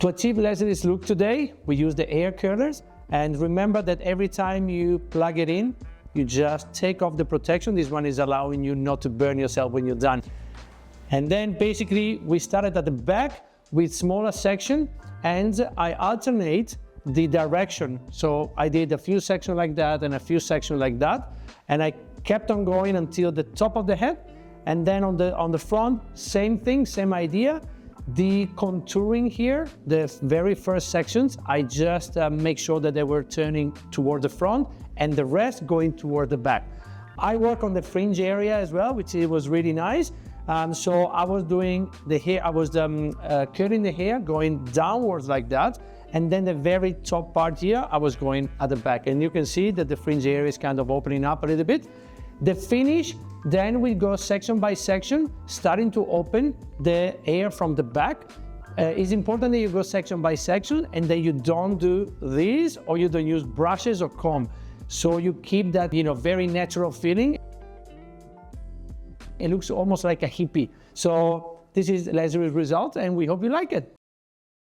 To achieve Leslie's look today, we use the air curlers. And remember that every time you plug it in, you just take off the protection. This one is allowing you not to burn yourself when you're done. And then basically we started at the back with smaller section, and I alternate the direction. So I did a few sections like that and a few sections like that. And I kept on going until the top of the head. And then on the front, same thing, same idea. The contouring here, the very first sections, I just make sure that they were turning toward the front and the rest going toward the back. I work on the fringe area as well, which was really nice. So I was doing the hair, I was curling the hair going downwards like that. And then the very top part here, I was going at the back. And you can see that the fringe area is kind of opening up a little bit. The finish, then we go section by section, starting to open the hair from the back. It's important that you go section by section and that you don't do this, or you don't use brushes or comb. So you keep that, very natural feeling. It looks almost like a hippie. So this is Leslie's result, and we hope you like it.